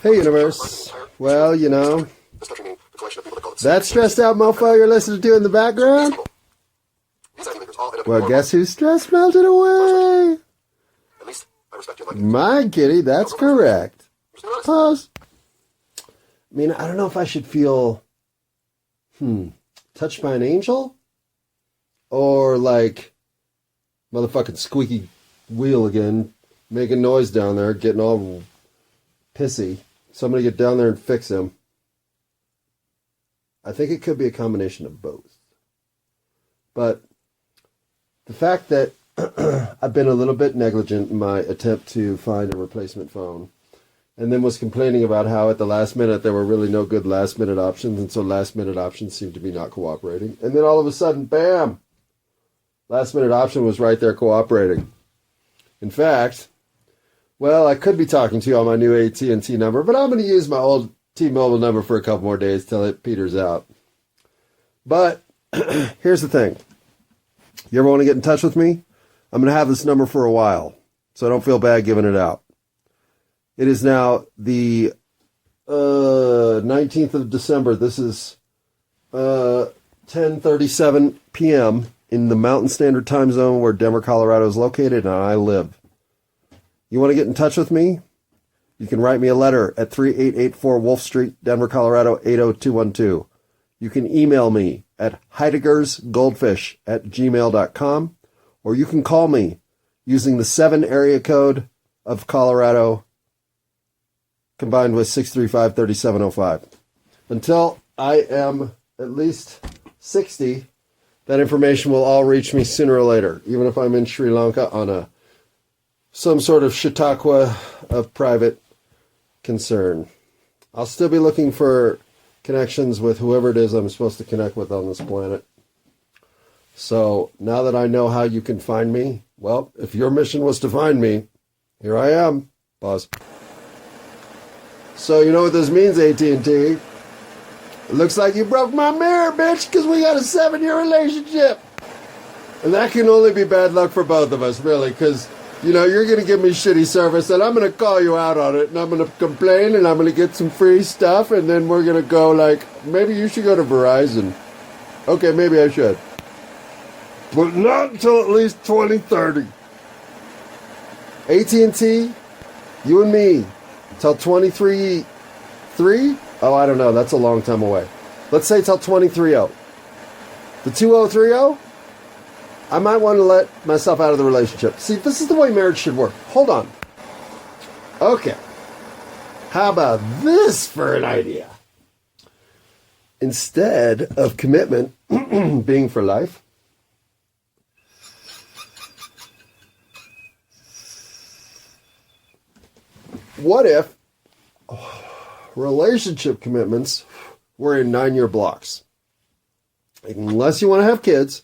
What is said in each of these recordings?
Hey, universe. Well, you know, that stressed out mofo you're listening to in the background? Well, guess whose stress melted away? My kitty, that's correct. Pause. I mean, I don't know if I should feel, touched by an angel? Or like, motherfucking squeaky wheel again, making noise down there, getting all pissy. Somebody get down there and fix him. I think it could be a combination of both. But the fact that I've been a little bit negligent in my attempt to find a replacement phone, and then was complaining about how at the last minute there were really no good last minute options, and so last minute options seemed to be not cooperating. And then all of a sudden, bam! Last minute option was right there cooperating. In fact, well, I could be talking to you on my new AT&T number, but I'm going to use my old T-Mobile number for a couple more days till it peters out. But here's the thing. You ever want to get in touch with me? I'm going to have this number for a while, so I don't feel bad giving it out. It is now the 19th of December. This is 10:37 p.m. in the Mountain Standard Time Zone where Denver, Colorado is located, and I live. You want to get in touch with me? You can write me a letter at 3884 Wolf Street, Denver, Colorado, 80212. You can email me at heideggersgoldfish@gmail.com, or you can call me using the 7 area code of Colorado combined with 635-3705. Until I am at least 60, that information will all reach me sooner or later, even if I'm in Sri Lanka on some sort of Chautauqua of private concern. I'll still be looking for connections with whoever it is I'm supposed to connect with on this planet. So now that I know how you can find me, well, if your mission was to find me, here I am. Pause. So you know what this means, AT&T? It looks like you broke my mirror, bitch, because we got a 7-year relationship. And that can only be bad luck for both of us, really, because you know, you're going to give me shitty service, and I'm going to call you out on it, and I'm going to complain, and I'm going to get some free stuff, and then we're going to go like, maybe you should go to Verizon. Okay, maybe I should. But not until at least 2030. AT&T, you and me, till 23... 3? Oh, I don't know. That's a long time away. Let's say till 2030. The 2030? I might want to let myself out of the relationship. See, this is the way marriage should work. Hold on. Okay. How about this for an idea? Instead of commitment being for life, what if relationship commitments were in 9-year blocks? Unless you want to have kids,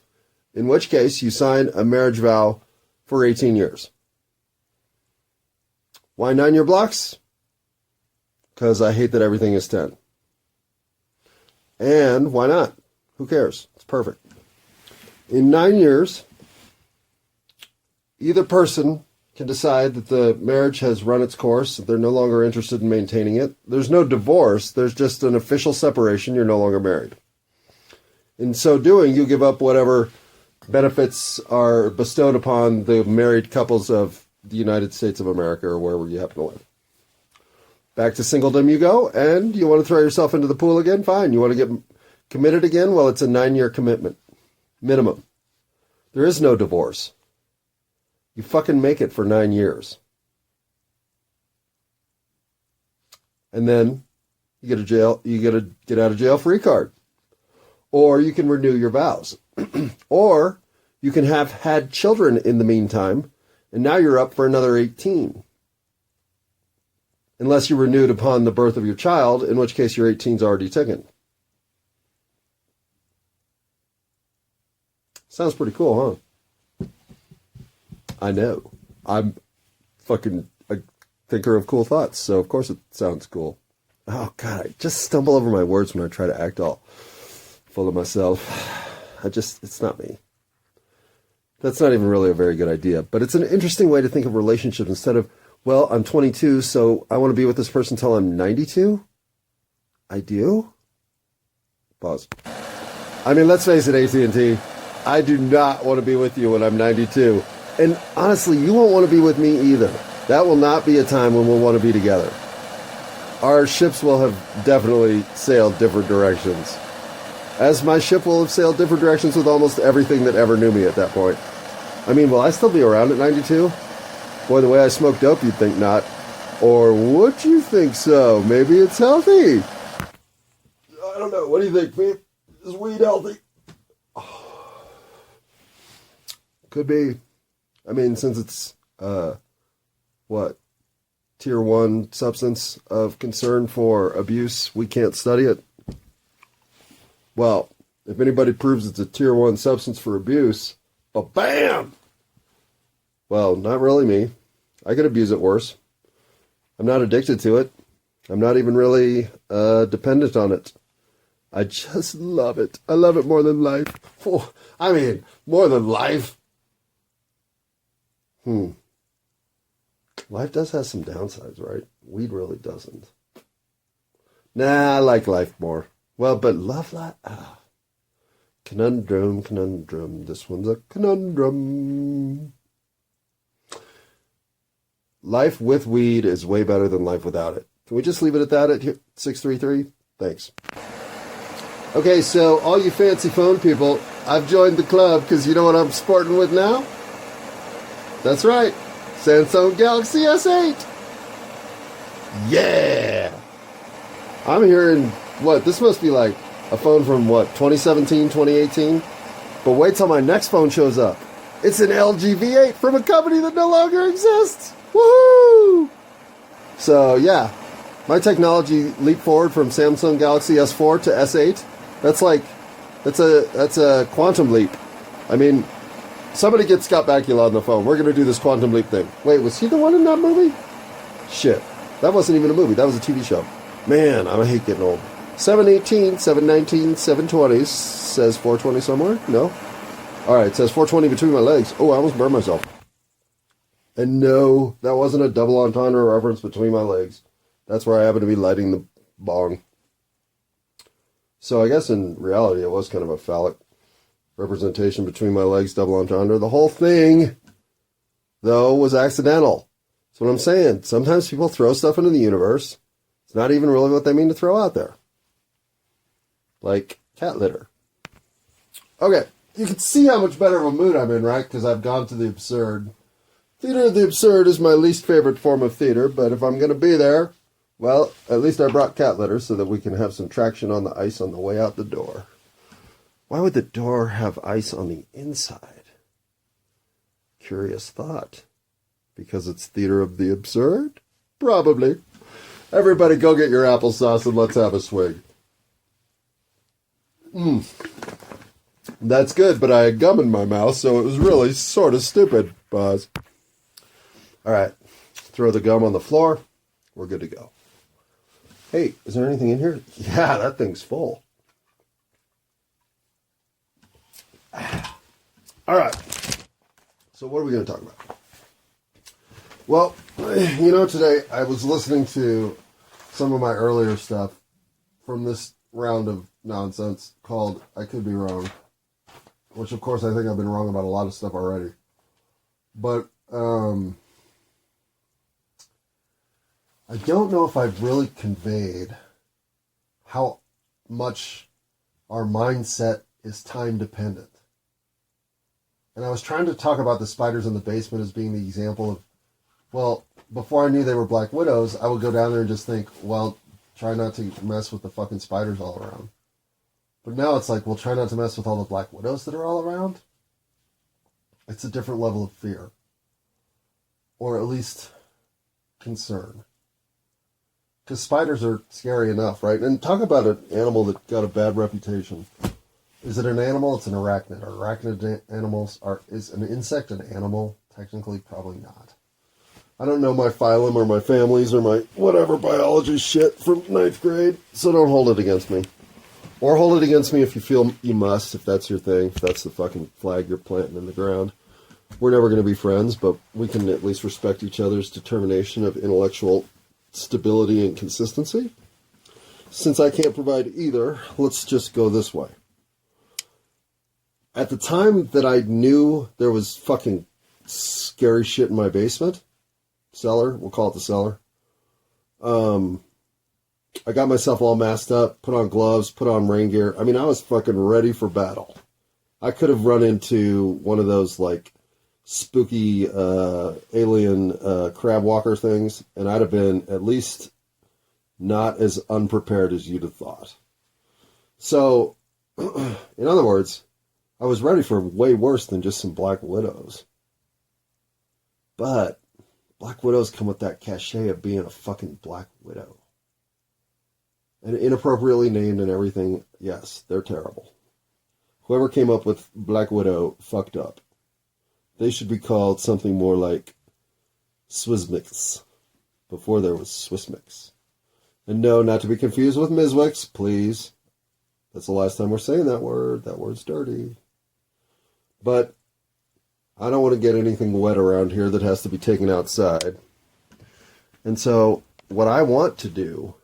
in which case you sign a marriage vow for 18 years. Why 9-year blocks? Because I hate that everything is 10. And why not? Who cares? It's perfect. In 9 years, either person can decide that the marriage has run its course, that they're no longer interested in maintaining it. There's no divorce. There's just an official separation. You're no longer married. In so doing, you give up whatever benefits are bestowed upon the married couples of the United States of America or wherever you happen to live. Back to singledom you go, and you want to throw yourself into the pool again? Fine. You want to get committed again? Well, it's a 9-year commitment. Minimum. There is no divorce. You fucking make it for 9 years. And then you get a get out of jail free card. Or you can renew your vows. Or you can have had children in the meantime, and now you're up for another 18. Unless you renewed upon the birth of your child, in which case your 18's already taken. Sounds pretty cool, huh? I know. I'm fucking a thinker of cool thoughts, so of course it sounds cool. Oh, God, I just stumble over my words when I try to act all full of myself. It's not me. That's not even really a very good idea. But it's an interesting way to think of relationships. Instead of Well, I'm 22, so I want to be with this person until I'm 92? I do? Pause. I mean, let's face it, AT&T. I do not want to be with you when I'm 92. And honestly, you won't want to be with me either. That will not be a time when we'll want to be together. Our ships will have definitely sailed different directions. As my ship will have sailed different directions with almost everything that ever knew me at that point. I mean, will I still be around at 92? Boy, the way I smoke dope, you'd think not. Or would you think so? Maybe it's healthy. I don't know. What do you think, Pete? Is weed healthy? Could be. I mean, since it's, tier 1 substance of concern for abuse, we can't study it. Well, if anybody proves it's a tier 1 substance for abuse, bam! Well, not really me. I could abuse it worse. I'm not addicted to it. I'm not even really dependent on it. I just love it. I love it more than life. Oh, I mean, more than life. Life does have some downsides, right? Weed really doesn't. Nah, I like life more. Well, but love life. Conundrum. This one's a conundrum. Life with weed is way better than life without it. Can we just leave it at that at 633? Thanks. Okay, so all you fancy phone people, I've joined the club because you know what I'm sporting with now? That's right. Samsung Galaxy S8. Yeah. I'm hearing, this must be like a phone from 2017, 2018? But wait till my next phone shows up. It's an LG V8 from a company that no longer exists. Woohoo! So, yeah. My technology leaped forward from Samsung Galaxy S4 to S8. That's a quantum leap. I mean, somebody get Scott Bakula on the phone. We're going to do this quantum leap thing. Wait, was he the one in that movie? Shit. That wasn't even a movie. That was a TV show. Man, I hate getting old. 718, 719, 720 says 420 somewhere? No? Alright, it says 420 between my legs. Oh, I almost burned myself. And no, that wasn't a double entendre reference between my legs. That's where I happen to be lighting the bong. So I guess in reality it was kind of a phallic representation between my legs, double entendre. The whole thing, though, was accidental. That's what I'm saying. Sometimes people throw stuff into the universe. It's not even really what they mean to throw out there. Like cat litter. Okay, you can see how much better of a mood I'm in, right? Because I've gone to the absurd. Theater of the absurd is my least favorite form of theater, but if I'm going to be there, well, at least I brought cat litter so that we can have some traction on the ice on the way out the door. Why would the door have ice on the inside? Curious thought. Because it's theater of the absurd? Probably. Everybody go get your applesauce and let's have a swig. That's good, but I had gum in my mouth, so it was really sort of stupid, Buzz. All right, throw the gum on the floor. We're good to go. Hey, is there anything in here? Yeah, that thing's full. All right, so what are we going to talk about? Well, today I was listening to some of my earlier stuff from this round of nonsense called iKudB.Rong, which of course I think I've been wrong about a lot of stuff already. But I don't know if I've really conveyed how much our mindset is time dependent. And I was trying to talk about the spiders in the basement as being the example of, well, before I knew they were black widows, I would go down there and just think, well, try not to mess with the fucking spiders all around. But now it's like, well, try not to mess with all the black widows that are all around. It's a different level of fear. Or at least concern. Because spiders are scary enough, right? And talk about an animal that got a bad reputation. Is it an animal? It's an arachnid. Are arachnid animals, is an insect an animal? Technically, probably not. I don't know my phylum or my families or my whatever biology shit from 9th grade, so don't hold it against me. Or hold it against me if you feel you must, if that's your thing, if that's the fucking flag you're planting in the ground. we're never going to be friends, but we can at least respect each other's determination of intellectual stability and consistency. Since I can't provide either, let's just go this way. At the time that I knew there was fucking scary shit in my basement, cellar, we'll call it the cellar, I got myself all masked up, put on gloves, put on rain gear. I mean, I was fucking ready for battle. I could have run into one of those, like, spooky alien crab walker things, and I'd have been at least not as unprepared as you'd have thought. So, in other words, I was ready for way worse than just some Black Widows. But Black Widows come with that cachet of being a fucking Black Widow. And inappropriately named and everything, yes, they're terrible. Whoever came up with Black Widow fucked up. They should be called something more like Swissmix, before there was Swissmix. And no, not to be confused with Miswix, please. That's the last time we're saying that word. That word's dirty. But I don't want to get anything wet around here that has to be taken outside. And so what I want to do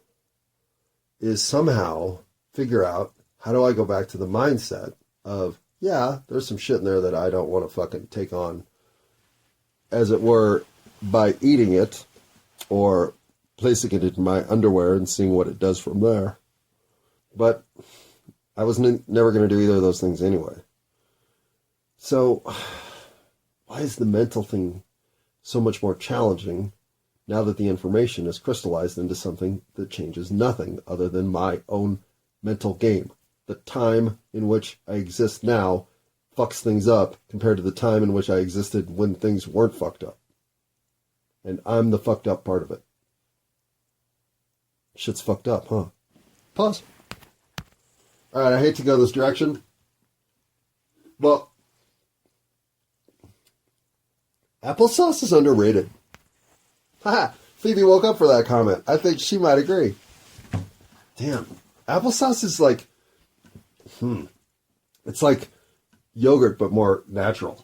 is somehow figure out, how do I go back to the mindset of, yeah, there's some shit in there that I don't want to fucking take on, as it were, by eating it or placing it in my underwear and seeing what it does from there. But I was never going to do either of those things anyway. So why is the mental thing so much more challenging now that the information is crystallized into something that changes nothing other than my own mental game? The time in which I exist now fucks things up compared to the time in which I existed when things weren't fucked up. And I'm the fucked up part of it. Shit's fucked up, huh? Pause. Alright, I hate to go this direction. Well, applesauce is underrated. Haha, Phoebe woke up for that comment. I think she might agree. Damn, applesauce is like, it's like yogurt, but more natural.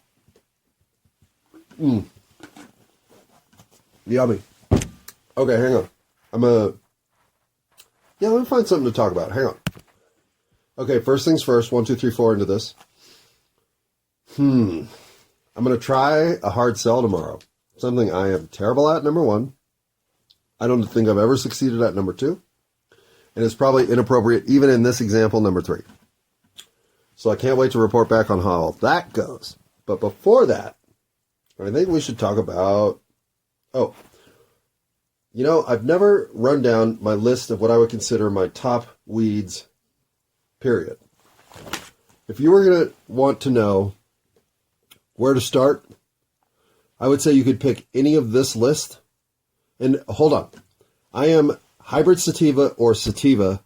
Yummy. Okay, hang on. let me find something to talk about. Hang on. Okay, first things first. 1, 2, 3, 4 into this. I'm going to try a hard sell tomorrow. Something I am terrible at, number one. I don't think I've ever succeeded at, number two. And it's probably inappropriate, even in this example, number three. So I can't wait to report back on how all that goes. But before that, I think we should talk about... I've never run down my list of what I would consider my top weeds, period. If you were going to want to know where to start, I would say you could pick any of this list. And hold on. I am hybrid sativa or sativa.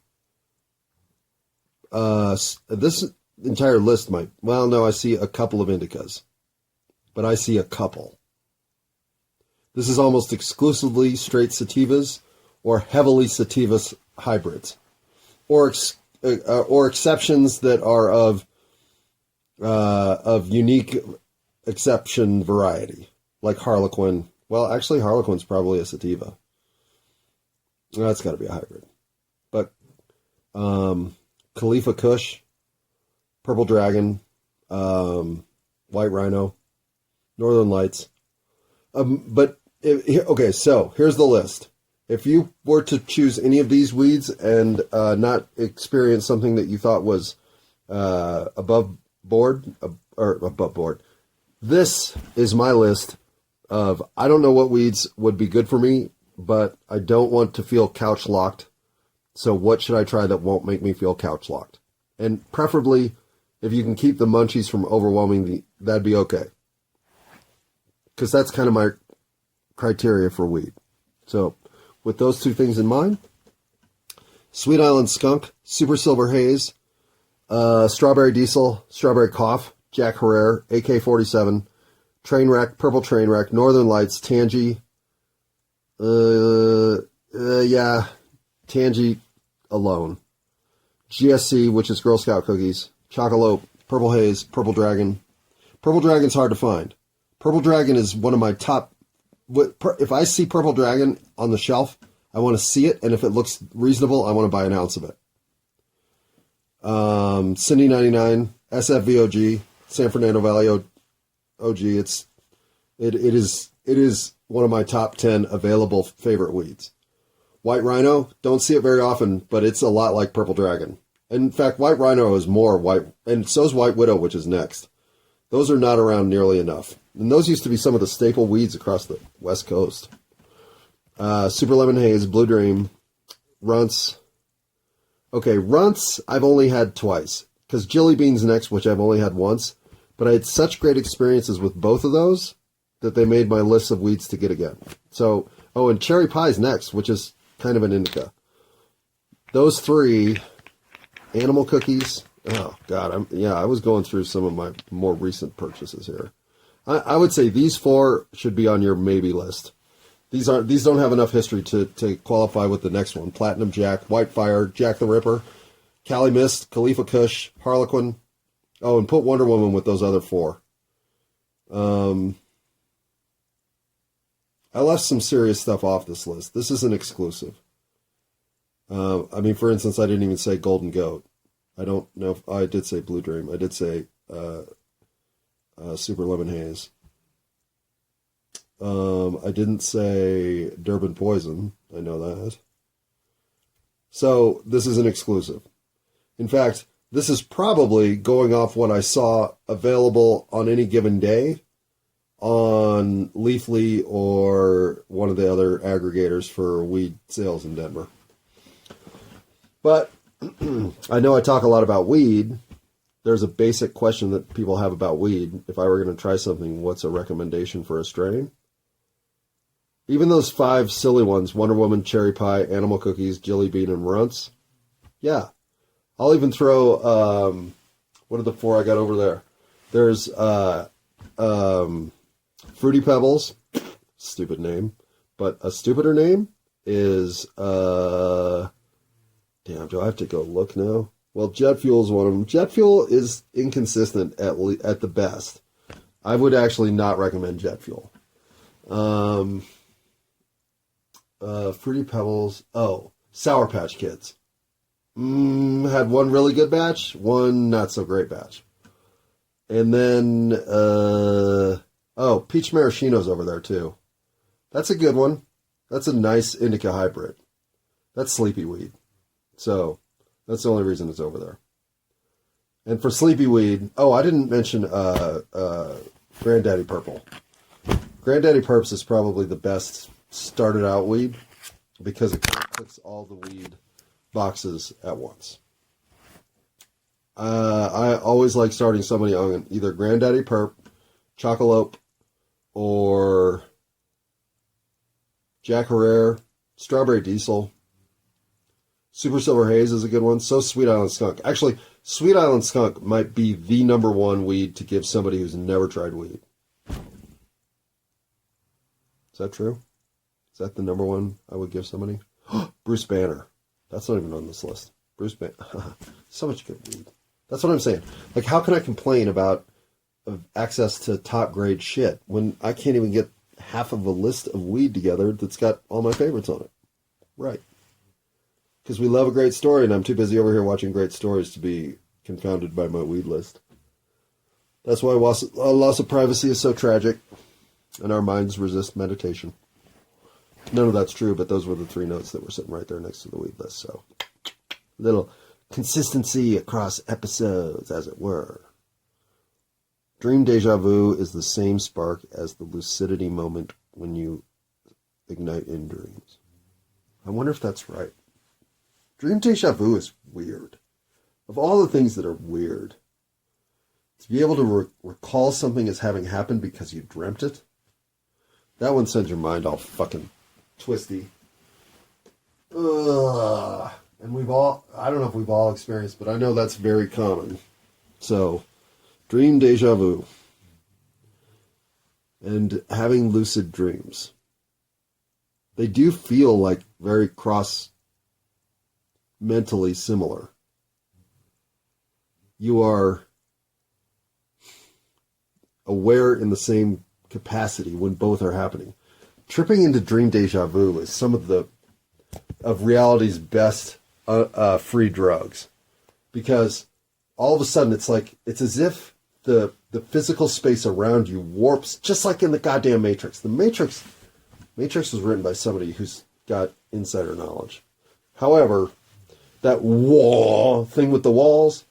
This entire list might... Well, no, I see a couple of indicas. But I see a couple. This is almost exclusively straight sativas or heavily sativa hybrids. Or exceptions that are of unique exception variety. Like Harlequin. Well, actually, Harlequin's probably a sativa. That's got to be a hybrid. But Khalifa Kush, Purple Dragon, White Rhino, Northern Lights. So here's the list. If you were to choose any of these weeds and not experience something that you thought was above board, this is my list of, I don't know what weeds would be good for me, but I don't want to feel couch locked. So what should I try that won't make me feel couch locked? And preferably, if you can keep the munchies from overwhelming that'd be okay. Because that's kind of my criteria for weed. So with those two things in mind, Sweet Island Skunk, Super Silver Haze, Strawberry Diesel, Strawberry Cough, Jack Herrera, AK-47, Trainwreck, Purple Trainwreck, Northern Lights, Tangy, Tangy alone, GSC, which is Girl Scout cookies, Chocolope, Purple Haze, Purple Dragon. Purple Dragon's hard to find, Purple Dragon is one of my top. If I see Purple Dragon on the shelf, I want to see it, and if it looks reasonable, I want to buy an ounce of it. Cindy 99, SFVOG, San Fernando Valley OG. It is one of my top 10 available favorite weeds. White Rhino, don't see it very often, but it's a lot like Purple Dragon. In fact, White Rhino is more white, and so is White Widow, which is next. Those are not around nearly enough. And those used to be some of the staple weeds across the West Coast. Super Lemon Haze, Blue Dream, Runts. Okay, Runts I've only had twice, because Jilly Bean's next, which I've only had once. But I had such great experiences with both of those that they made my list of weeds to get again. So, and Cherry Pie's next, which is kind of an indica. Those three, Animal Cookies. Oh, God. I was going through some of my more recent purchases here. I would say these four should be on your maybe list. These don't have enough history to qualify with the next one. Platinum Jack, Whitefire, Jack the Ripper, Cali Mist, Khalifa Kush, Harlequin. Oh, and put Wonder Woman with those other four. I left some serious stuff off this list. This is an exclusive. For instance, I didn't even say Golden Goat. I don't know if I did say Blue Dream. I did say Super Lemon Haze. I didn't say Durban Poison. I know that. So this is an exclusive. In fact, this is probably going off what I saw available on any given day on Leafly or one of the other aggregators for weed sales in Denver. But I know I talk a lot about weed. There's a basic question that people have about weed. If I were going to try something, what's a recommendation for a strain? Even those 5 silly ones, Wonder Woman, Cherry Pie, Animal Cookies, Jilly Bean, and Runts. Yeah. I'll even throw, what are the 4 I got over there? There's Fruity Pebbles. Stupid name. But a stupider name is, damn, do I have to go look now? Well, Jet Fuel is one of them. Jet Fuel is inconsistent at the best. I would actually not recommend Jet Fuel. Fruity Pebbles. Oh, Sour Patch Kids. Had one really good batch, one not so great batch. And then, Peach Maraschino's over there too. That's a good one. That's a nice indica hybrid. That's sleepy weed. So, that's the only reason it's over there. And for sleepy weed, I didn't mention Granddaddy Purple. Granddaddy Purps is probably the best started out weed because it clicks all the weed boxes at once. I always like starting somebody on either Granddaddy Purp, Chocolope, or Jack Herrera, Strawberry Diesel. Super Silver Haze is a good one. So Sweet Island Skunk. Actually, Sweet Island Skunk might be the number one weed to give somebody who's never tried weed. Is that true? Is that the number one I would give somebody? Bruce Banner. That's not even on this list. Bruce Banner. So much good weed. That's what I'm saying. Like, how can I complain about access to top grade shit when I can't even get half of a list of weed together that's got all my favorites on it? Right. Because we love a great story, and I'm too busy over here watching great stories to be confounded by my weed list. That's why loss of privacy is so tragic, and our minds resist meditation. None of that's true, but those were the 3 notes that were sitting right there next to the weed list. So, little consistency across episodes, as it were. Dream Deja Vu is the same spark as the lucidity moment when you ignite in dreams. I wonder if that's right. Dream Deja Vu is weird. Of all the things that are weird, to be able to recall something as having happened because you dreamt it, that one sends your mind all fucking twisty. Ugh. And I don't know if we've all experienced, but I know that's very common. So, dream deja vu. And having lucid dreams. They do feel like very mentally similar. You are aware in the same capacity when both are happening. Tripping into dream deja vu is some of reality's best free drugs, because all of a sudden it's as if the physical space around you warps, just like in the goddamn Matrix. The Matrix was written by somebody who's got insider knowledge. However, that wall thing with the walls,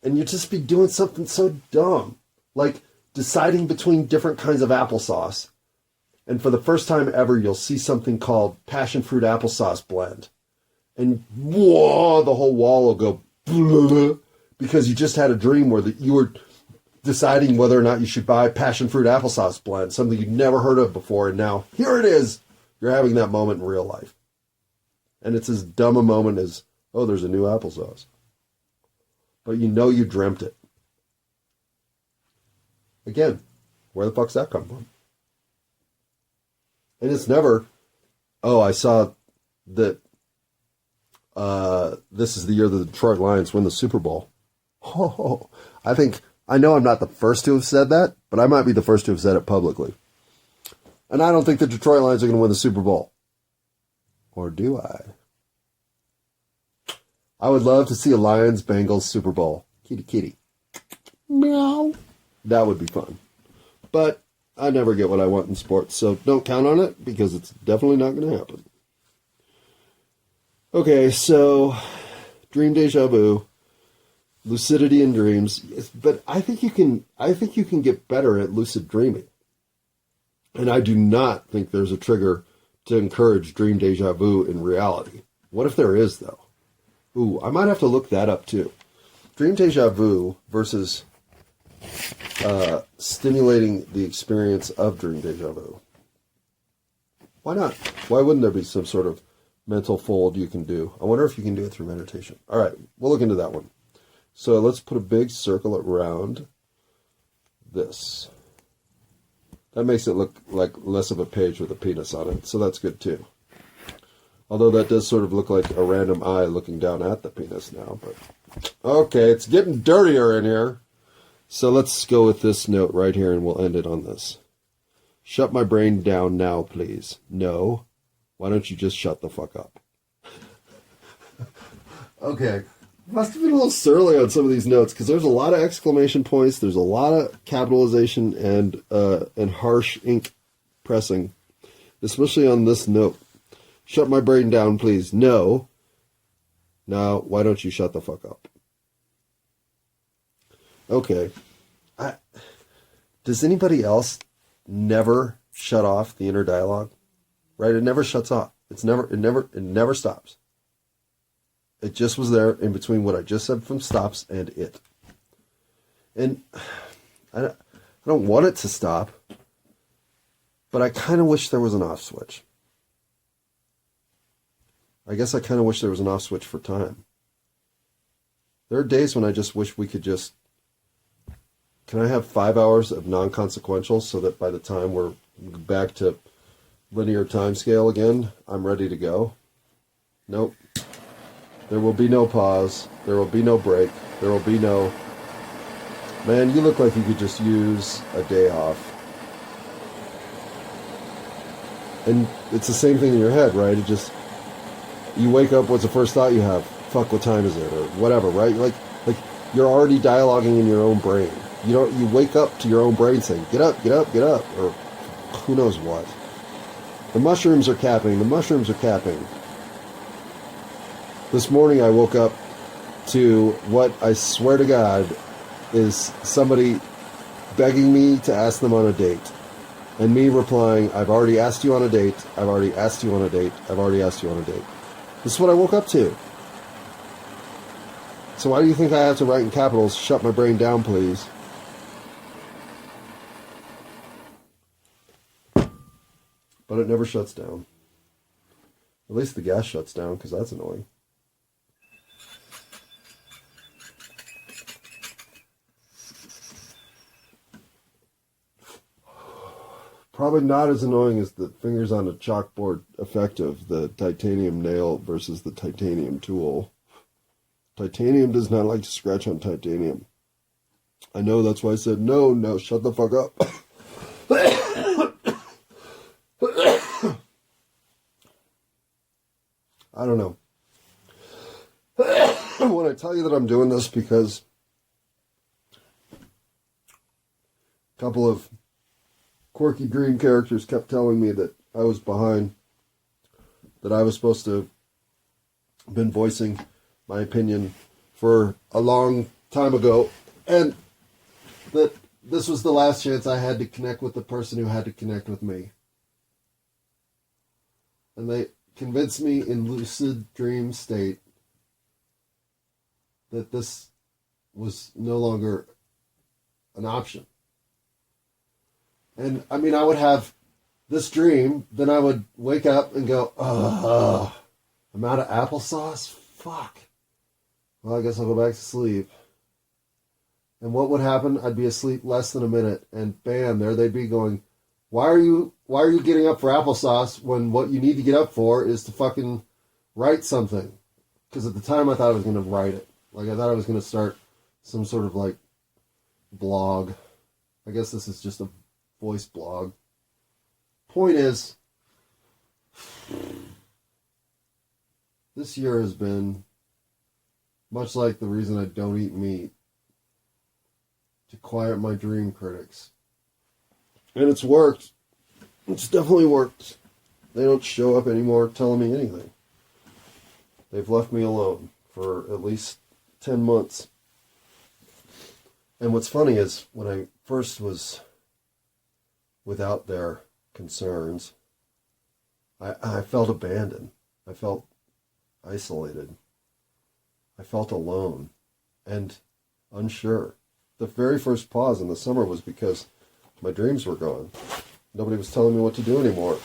and you just be doing something so dumb, like deciding between different kinds of applesauce. And for the first time ever, you'll see something called passion fruit applesauce blend. And whoa, the whole wall will go blah, because you just had a dream where you were deciding whether or not you should buy passion fruit applesauce blend, something you'd never heard of before. And now here it is. You're having that moment in real life. And it's as dumb a moment as, oh, there's a new applesauce. But you know you dreamt it. Again, where the fuck's that come from? And it's never, oh, I saw that this is the year the Detroit Lions win the Super Bowl. Oh, I know I'm not the first to have said that, but I might be the first to have said it publicly. And I don't think the Detroit Lions are going to win the Super Bowl. Or do I? I would love to see a Lions-Bengals Super Bowl. Kitty, kitty. Meow. That would be fun. But I never get what I want in sports, so don't count on it, because it's definitely not going to happen. Okay, so dream deja vu, lucidity in dreams, but I think you can get better at lucid dreaming. And I do not think there's a trigger to encourage dream deja vu in reality. What if there is, though? Ooh, I might have to look that up too. Dream deja vu versus stimulating the experience of dream deja vu. Why not? Why wouldn't there be some sort of mental fold you can do? I wonder if you can do it through meditation. All right, we'll look into that one. So let's put a big circle around this. That makes it look like less of a page with a penis on it, so that's good too. Although that does sort of look like a random eye looking down at the penis now. But okay, it's getting dirtier in here. So let's go with this note right here, and we'll end it on this. Shut my brain down now, please. No. Why don't you just shut the fuck up? Okay. Must have been a little surly on some of these notes, because there's a lot of exclamation points, there's a lot of capitalization and harsh ink pressing, especially on this note. Shut my brain down, please. No. Now, why don't you shut the fuck up? Okay. Does anybody else never shut off the inner dialogue? Right? It never shuts off. It never stops. It just was there in between what I just said from stops and it. And I don't want it to stop, but I kind of wish there was an off switch. I guess I kind of wish there was an off switch for time. There are days when I just wish we could just... Can I have 5 hours of non-consequential so that by the time we're back to linear time scale again, I'm ready to go? Nope. There will be no pause. There will be no break. There will be no... Man, you look like you could just use a day off. And it's the same thing in your head, right? It just... You wake up, what's the first thought you have? Fuck, what time is it? Or whatever, right? Like you're already dialoguing in your own brain. You wake up to your own brain saying, get up, get up, get up, or who knows what. The mushrooms are capping. The mushrooms are capping. This morning I woke up to what I swear to God is somebody begging me to ask them on a date. And me replying, I've already asked you on a date. I've already asked you on a date. I've already asked you on a date. This is what I woke up to. So why do you think I have to write in capitals, shut my brain down, please? But it never shuts down. At least the gas shuts down, because that's annoying. Probably not as annoying as the fingers on a chalkboard effect of the titanium nail versus the titanium tool. Titanium does not like to scratch on titanium. I know, that's why I said, no, shut the fuck up. I don't know. When I tell you that I'm doing this because a couple of quirky dream characters kept telling me that I was behind, that I was supposed to have been voicing my opinion for a long time ago, and that this was the last chance I had to connect with the person who had to connect with me. And they convinced me in lucid dream state that this was no longer an option. And I mean, I would have this dream, then I would wake up and go, I'm out of applesauce? Fuck. Well, I guess I'll go back to sleep. And what would happen? I'd be asleep less than a minute, and bam, there they'd be going, why are you getting up for applesauce when what you need to get up for is to fucking write something? Because at the time I thought I was going to write it. Like, I thought I was going to start some sort of, like, blog. I guess this is just a voice blog. Point is, this year has been much like the reason I don't eat meat, to quiet my dream critics. And it's worked. It's definitely worked. They don't show up anymore telling me anything. They've left me alone for at least 10 months. And what's funny is, when I first was without their concerns, I felt abandoned. I felt isolated. I felt alone and unsure. The very first pause in the summer was because my dreams were gone. Nobody was telling me what to do anymore.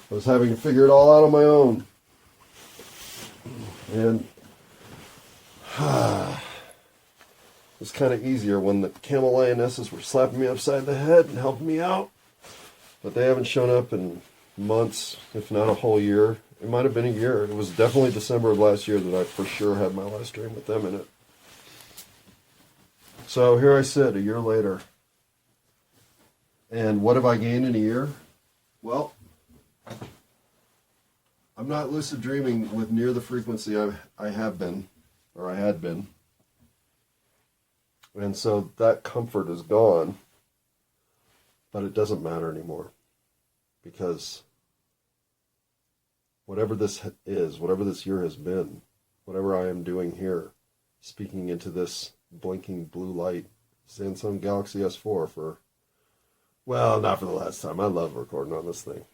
I was having to figure it all out on my own. And it was kind of easier when the camel lionesses were slapping me upside the head and helping me out. But they haven't shown up in months, if not a whole year. It might have been a year. It was definitely December of last year that I for sure had my last dream with them in it. So here I sit a year later. And what have I gained in a year? Well, I'm not lucid dreaming with near the frequency I have been, or I had been. And so that comfort is gone. But it doesn't matter anymore. Because whatever this is, whatever this year has been, whatever I am doing here, speaking into this blinking blue light, Samsung Galaxy S4 for, well, not for the last time. I love recording on this thing.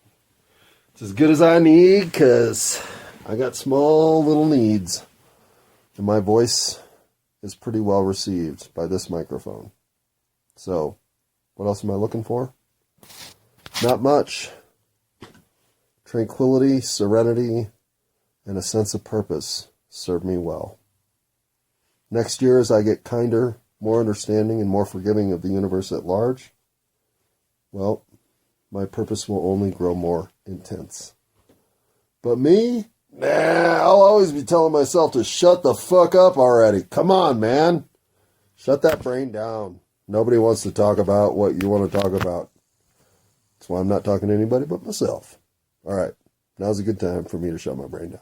It's as good as I need, because I got small little needs. And my voice is pretty well received by this microphone. So, what else am I looking for? Not much. Tranquility, serenity, and a sense of purpose serve me well. Next year, as I get kinder, more understanding, and more forgiving of the universe at large, well, my purpose will only grow more intense. But me? Nah, I'll always be telling myself to shut the fuck up already. Come on, man. Shut that brain down. Nobody wants to talk about what you want to talk about. That's why I'm not talking to anybody but myself. All right, now's a good time for me to shut my brain down.